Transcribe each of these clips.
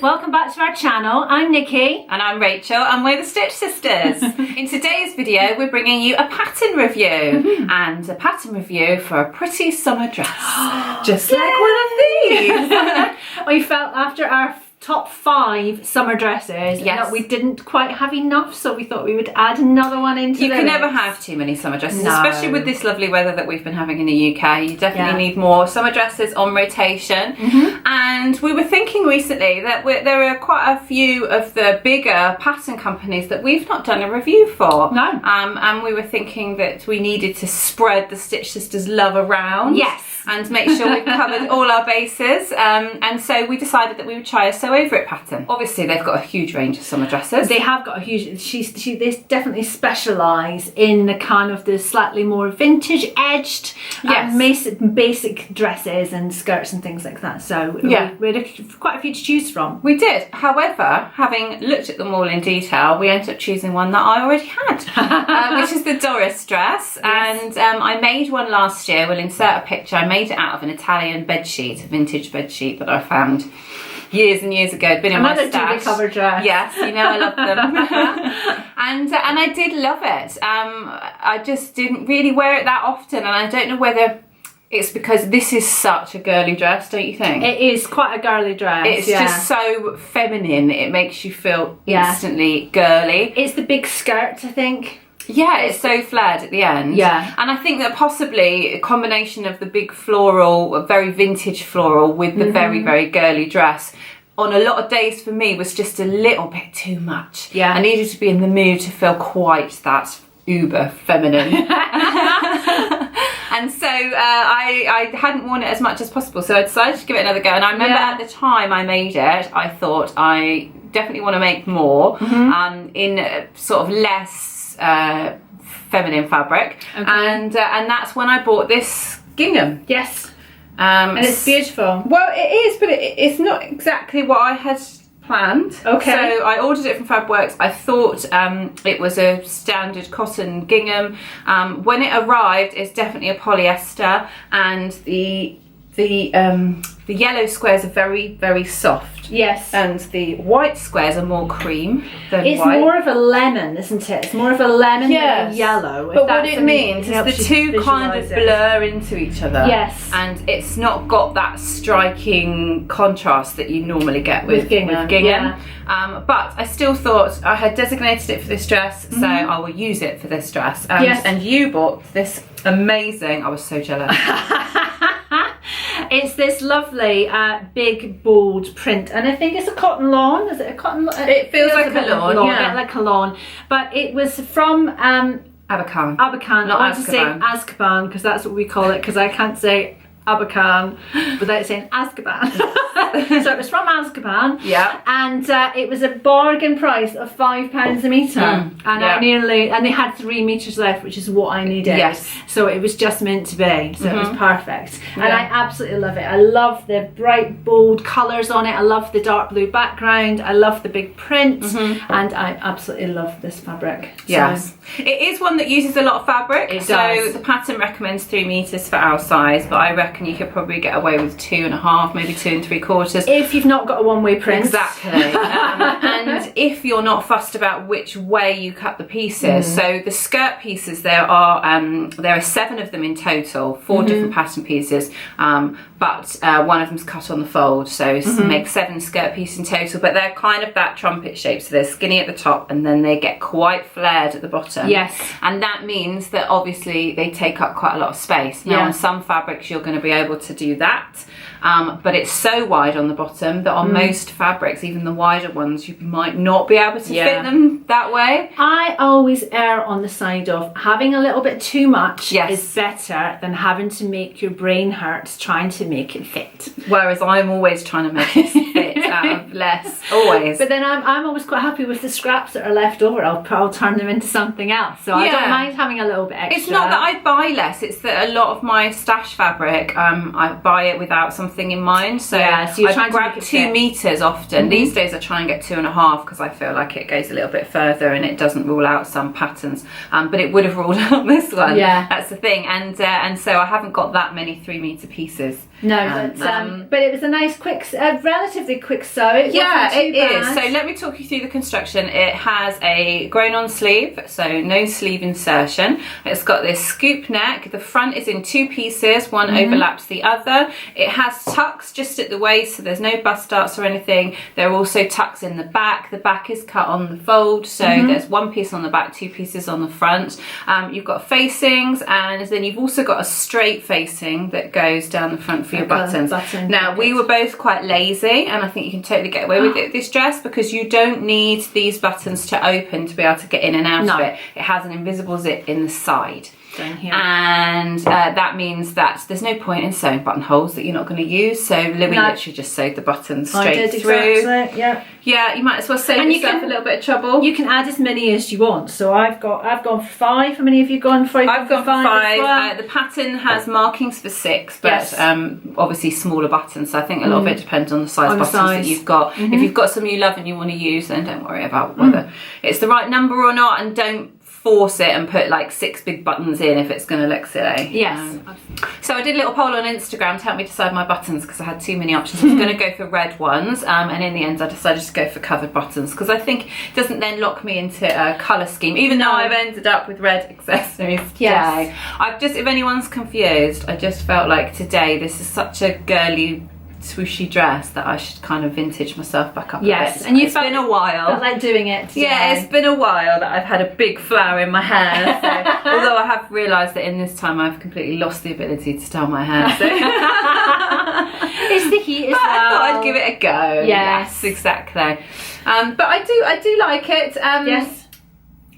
welcome back to our channel. I'm Nikki. And I'm Rachel, and we're the Stitch Sisters. In today's video, we're bringing you a pattern review, and a pattern review for a pretty summer dress. Just like one of these. We felt after our top 5 summer dresses that we didn't quite have enough, so we thought we would add another one into You can never have too many summer dresses, especially with this lovely weather that we've been having in the UK. You definitely need more summer dresses on rotation. And we were thinking recently that there are quite a few of the bigger pattern companies that we've not done a review for. No. And we were thinking that we needed to spread the Stitch Sisters love around. Yes. And make sure we've covered all our bases. And so we decided that we would try a Sew Over It pattern. Obviously, they've got a huge range of summer dresses. They have got a huge. They definitely specialise in the kind of the slightly more vintage edged, basic dresses and skirts and things like that. So we had quite a few to choose from. We did. However, having looked at them all in detail, we ended up choosing one that I already had, which is the Doris Dress. Yes. And I made one last year. We'll insert a picture. I made it out of an Italian bedsheet, a vintage bedsheet that I found years and years ago. It'd been in my stash. Another cover dress. Yes, you know I love them. and I did love it. I just didn't really wear it that often, and I don't know whether it's because this is such a girly dress, don't you think? It is quite a girly dress. It's just so feminine. It makes you feel instantly girly. It's the big skirt, I think. Yeah, it's so flared at the end. Yeah. And I think that possibly a combination of the big floral, very vintage floral, with the very, very girly dress on a lot of days for me was just a little bit too much. Yeah. I needed to be in the mood to feel quite that uber feminine. And so I hadn't worn it as much as possible, so I decided to give it another go. And I remember at the time I made it, I thought I definitely want to make more in sort of less feminine fabric, and that's when I bought this gingham. Yes. And it's beautiful. Well, it is, but it's not exactly what I had planned. Okay. So I ordered it from FabWorks. I thought it was a standard cotton gingham. When it arrived, it's definitely a polyester, and the yellow squares are very, very soft. Yes. And the white squares are more cream than white. It's more of a lemon, isn't it? It's more of a lemon than a yellow. But what it means is the two kind of blur into each other. Yes. And it's not got that striking contrast that you normally get with gingham. Yeah. But I still thought I had designated it for this dress, so I will use it for this dress. And you bought this amazing, I was so jealous. It's this lovely big bold print, and I think it's a cotton lawn. Is it a cotton lawn? It feels like a lawn, a bit like a lawn. But it was from Abercan. Abercan. Not I want to say Azkaban. Azkaban because that's what we call it, because I can't say Abercan without saying Azkaban. So it was from Azkaban. Yeah. And it was a bargain price of £5 a metre. And they had 3 metres left, which is what I needed. Yes. So it was just meant to be. So it was perfect. And I absolutely love it. I love the bright, bold colours on it. I love the dark blue background. I love the big print. And I absolutely love this fabric. Yes. So, it is one that uses a lot of fabric. It so does. the pattern recommends 3 metres for our size, but I reckon you could probably get away with 2.5, maybe 2 3/4. If you've not got a one-way print. Exactly. And if you're not fussed about which way you cut the pieces, so the skirt pieces, there are 7 of them in total, 4 different pattern pieces, but one of them's cut on the fold, so make 7 skirt pieces in total, but they're kind of that trumpet shape, so they're skinny at the top and then they get quite flared at the bottom. Yes. And that means that obviously they take up quite a lot of space. Now on some fabrics you're going to be able to do that, but it's so wide on the bottom that on most fabrics, even the wider ones, you might not be able to fit them that way. I always err on the side of having a little bit too much is better than having to make your brain hurt trying to make it fit. Whereas I'm always trying to make it fit out of less, always. But then I'm always quite happy with the scraps that are left over. I'll turn them into something else. So I don't mind having a little bit extra. It's not that I buy less, it's that a lot of my stash fabric, I buy it without something in mind. So, so you're trying I grab 2 metres often. These days I try and get 2.5 because I feel like it goes a little bit further and it doesn't rule out some patterns. But it would have ruled out this one. Yeah. That's the thing. And so I haven't got that many 3 metre pieces. No, but it was a nice, quick, relatively quick sew. It is. So let me talk you through the construction. It has a grown-on sleeve, so no sleeve insertion. It's got this scoop neck. The front is in 2 pieces. One overlaps the other. It has tucks just at the waist, so there's no bust darts or anything. There are also tucks in the back. The back is cut on the fold, so there's 1 piece on the back, 2 pieces on the front. You've got facings, and then you've also got a straight facing that goes down the front for your buttons. Now, we were both quite lazy, and I think you can totally get away with this dress because you don't need these buttons to open to be able to get in and out of it. It has an invisible zip in the side. And that means that there's no point in sewing buttonholes that you're not going to use. So Louis literally just sewed the buttons straight through. Exactly, yeah, you might as well save yourself a little bit of trouble. You can add as many as you want. So I've gone for 5. How many have you gone for? I've gone for 5. Well? The pattern has markings for 6, but obviously smaller buttons. So I think a lot of it depends on the size buttons that you've got. If you've got some you love and you want to use, then don't worry about whether it's the right number or not, and don't force it and put like 6 big buttons in if it's going to look silly. So I did a little poll on Instagram to help me decide my buttons because I had too many options. I was going to go for red ones, and in the end I decided to go for covered buttons because I think it doesn't then lock me into a colour scheme, even though I've ended up with red accessories today. If anyone's confused, I just felt like today this is such a girly swooshy dress that I should kind of vintage myself back up a bit. And it's been a while. Felt like doing it today. Yeah, it's been a while that I've had a big flower in my hair. So, although I have realised that in this time I've completely lost the ability to style my hair. So. It's the heat as well. I thought I'd give it a go. Yes, exactly. But I do like it.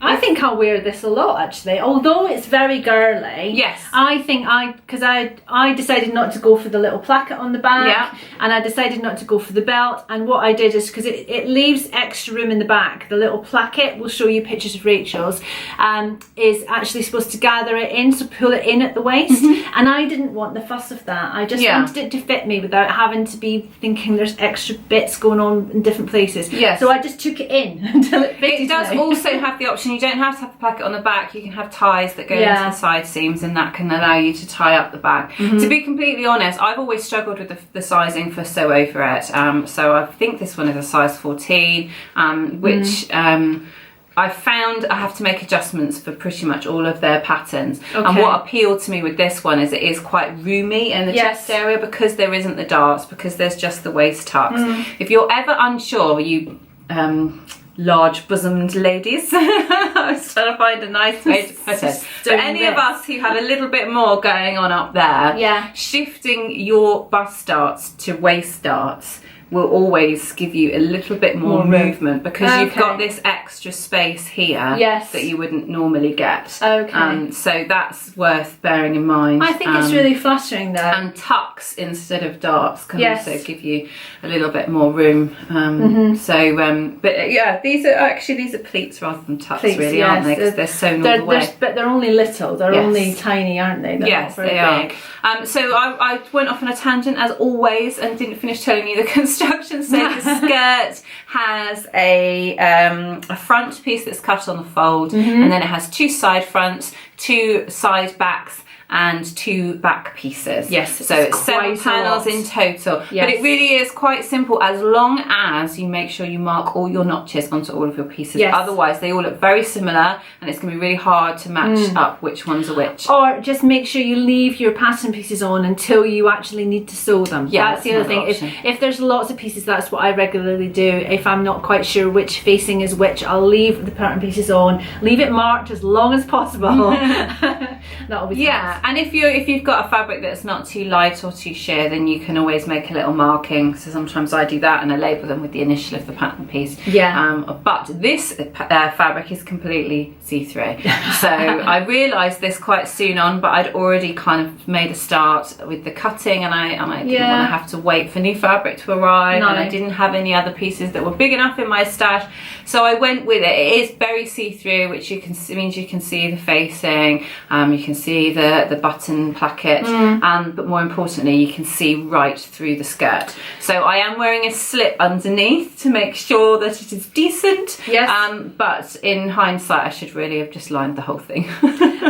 I think I'll wear this a lot actually, although it's very girly. Yes. I think because I decided not to go for the little placket on the back, and I decided not to go for the belt, and what I did is, because it leaves extra room in the back, the little placket, we'll show you pictures of Rachel's, is actually supposed to gather it in, so pull it in at the waist, and I didn't want the fuss of that. I just wanted it to fit me without having to be thinking there's extra bits going on in different places. So I just took it in until it fitted. It does also have the option, you don't have to have the placket on the back, you can have ties that go into the side seams, and that can allow you to tie up the back. To be completely honest, I've always struggled with the sizing for Sew Over It, so I think this one is a size 14, which I found I have to make adjustments for pretty much all of their patterns. And what appealed to me with this one is it is quite roomy in the chest area because there isn't the darts, because there's just the waist tucks. If you're ever unsure, you large bosomed ladies, I was trying to find a nice way to put it. For any of us who have a little bit more going on up there, shifting your bust darts to waist darts will always give you a little bit more movement, because you've got this extra space here that you wouldn't normally get. So that's worth bearing in mind. I think it's really flattering though. And tucks instead of darts can also give you a little bit more room. But yeah, these are pleats rather than tucks, really, aren't they? Because they're sewn all the way. But they're only little. They're only tiny, aren't they? They're not very big. So I went off on a tangent as always and didn't finish telling you the construction. So the skirt has a front piece that's cut on the fold, and then it has 2 side fronts, 2 side backs, and 2 back pieces. So it's 7 panels in total. But it really is quite simple, as long as you make sure you mark all your notches onto all of your pieces. Otherwise they all look very similar, and it's going to be really hard to match up which ones are which. Or just make sure you leave your pattern pieces on until you actually need to sew them. That's the other thing. If there's lots of pieces, that's what I regularly do. If I'm not quite sure which facing is which, I'll leave the pattern pieces on, leave it marked as long as possible. That'll be fast. And if you've got a fabric that's not too light or too sheer, then you can always make a little marking. So sometimes I do that and I label them with the initial of the pattern piece. But this fabric is completely see-through. So I realised this quite soon on, but I'd already kind of made a start with the cutting, and I didn't want to have to wait for new fabric to arrive, and I didn't have any other pieces that were big enough in my stash. So I went with it. It is very see-through, which means you can see the facing, you can see the the button placket, but more importantly, you can see right through the skirt. So I am wearing a slip underneath to make sure that it is decent. Yes. But in hindsight, I should really have just lined the whole thing.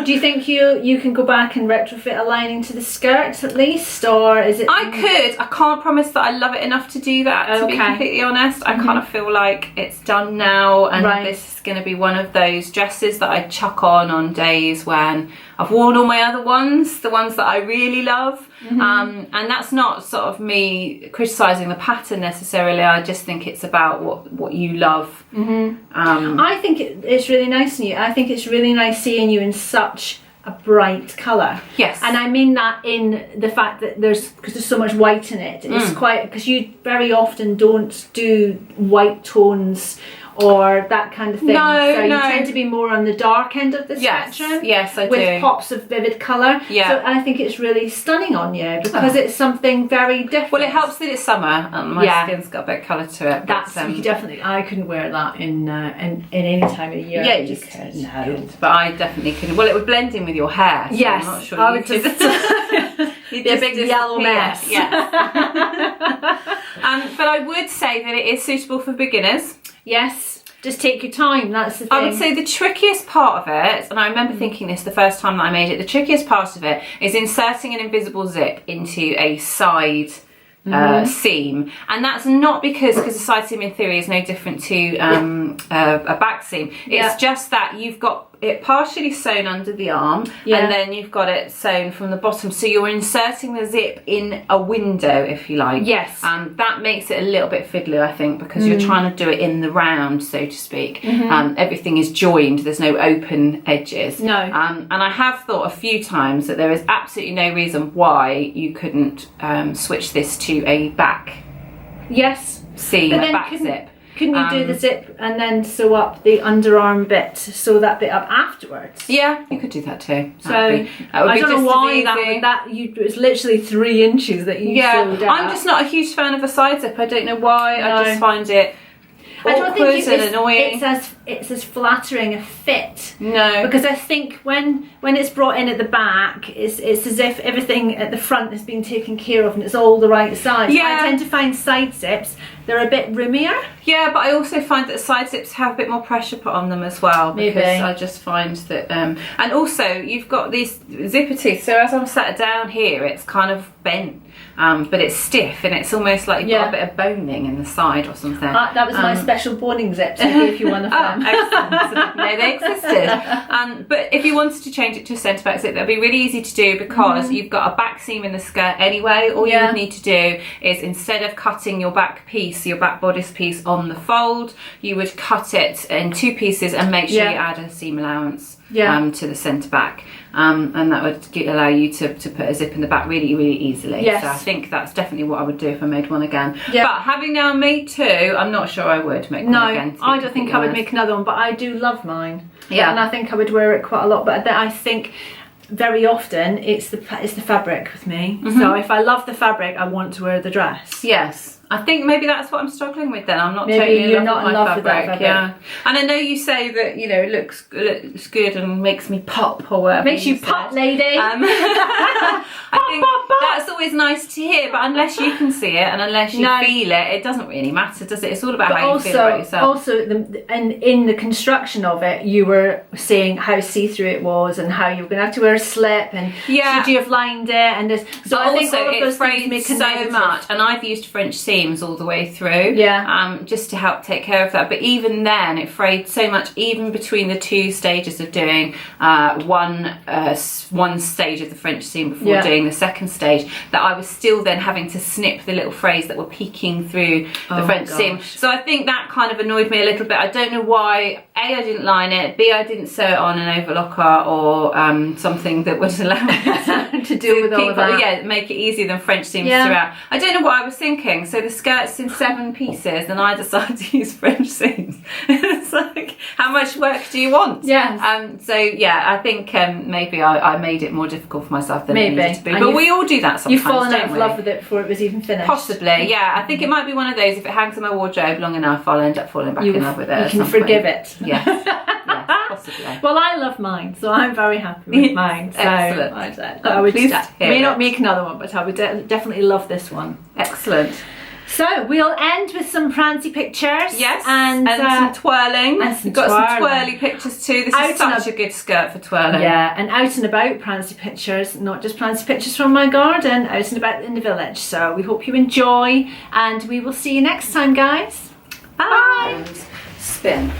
Do you think you can go back and retrofit a lining to the skirt at least, or is it? I could. I can't promise that I love it enough to do that, to be completely honest. I kind of feel like it's done now, and this is going to be one of those dresses that I chuck on days when I've worn all my other ones, the ones that I really love. And that's not sort of me criticising the pattern necessarily. I just think it's about what you love. I think it's really nice in you. I think it's really nice seeing you in such a bright colour. Yes. And I mean that in the fact that because there's so much white in it. It's quite, because you very often don't do white tones or that kind of thing. So you tend to be more on the dark end of the spectrum. Yes, I do. With pops of vivid colour. Yeah. So I think it's really stunning on you because it's something very different. Well, it helps that it's summer and my skin's got a bit of colour to it. That's you definitely. I couldn't wear that in any time of year. Yeah, you could. No, but I definitely couldn't. Well, it would blend in with your hair. So yes, I'm not sure I you would could. You'd be a big yellow mess. Yes. But I would say that it is suitable for beginners. Yes, just take your time, that's the thing. I would say the trickiest part of it, and I remember thinking this the first time that I made it, the trickiest part of it is inserting an invisible zip into a side seam. And that's not because the side seam in theory is no different to a back seam. It's just that you've got it partially sewn under the arm and then you've got it sewn from the bottom, so you're inserting the zip in a window, if you like. Yes. That makes it a little bit fiddly, I think, because you're trying to do it in the round, so to speak. Everything is joined, there's no open edges. No. And I have thought a few times that there is absolutely no reason why you couldn't switch this to a back seam, a back zip. Couldn't you do the zip and then sew up the underarm bit, sew that bit up afterwards? Yeah, you could do that too. So I don't know why it was literally 3 inches that you sewed out. I'm just not a huge fan of a side zip. I don't know why. I just find it awkward and annoying. It's as flattering a fit. No, because I think when it's brought in at the back, it's as if everything at the front has been taken care of and it's all the right size. Yeah. I tend to find side zips, they're a bit roomier. Yeah, but I also find that side zips have a bit more pressure put on them as well. Because I just find that, and also you've got these zipper teeth. So as I'm sat down here, it's kind of bent. But it's stiff and it's almost like you've got a bit of boning in the side or something. That was my special boning zips. I gave you one of them. Excellent. No, they existed. But if you wanted to change it to a centre back zip, that'd be really easy to do because you've got a back seam in the skirt anyway. All you would need to do is, instead of cutting your back piece, your back bodice piece on the fold, you would cut it in 2 pieces and make sure you add a seam allowance to the centre back. And that would allow you to put a zip in the back really, really easily. Yes. So I think that's definitely what I would do if I made one again. Yeah. But having now made 2, I'm not sure I would make one again. No, I don't think I would make another one, but I do love mine. Yeah. And I think I would wear it quite a lot, but I think very often it's the fabric with me. So if I love the fabric, I want to wear the dress. Yes. I think maybe that's what I'm struggling with then. I'm not maybe totally you're in love not with in my love fabric. with that fabric. Yeah. And I know you say that, you know, it looks good and makes me pop or whatever. Makes you pop, lady. I think that's always nice to hear, but unless you can see it and unless you feel it, it doesn't really matter, does it? It's all about how you feel about yourself. Also, in the construction of it, you were saying how see-through it was and how you were going to have to wear a slip and should you have lined it and this. So I think all of those things make so much, and I've used French seams all the way through. Just to help take care of that, but even then it frayed so much, even between the 2 stages of doing one stage of the French seam before doing the second stage, that I was still then having to snip the little frays that were peeking through the French seam. So I think that kind of annoyed me a little bit. I don't know why. A, I didn't line it. B, I didn't sew it on an overlocker or something that would allow me to deal with all of that. Yeah, make it easier than French seams throughout. I don't know what I was thinking. So the skirt's in 7 pieces and I decide to use French seams. It's like, how much work do you want? Yes. So yeah, I think maybe I made it more difficult for myself than it needed to be. And but we all do that sometimes. You've fallen out of love with it before it was even finished. Possibly, yeah. I think it might be one of those, if it hangs in my wardrobe long enough, I'll end up falling back in love with it. You can forgive it. Yes. Yes, possibly. Well, I love mine, so I'm very happy with mine. So Excellent. I would may not it. make another one, but I would definitely love this one. Excellent. So we'll end with some prancy pictures. Yes, and some twirling. We've got some twirly pictures too. This is such a good skirt for twirling. Yeah, and out and about prancy pictures, not just prancy pictures from my garden, out and about in the village. So we hope you enjoy, and we will see you next time, guys. Bye. And spin.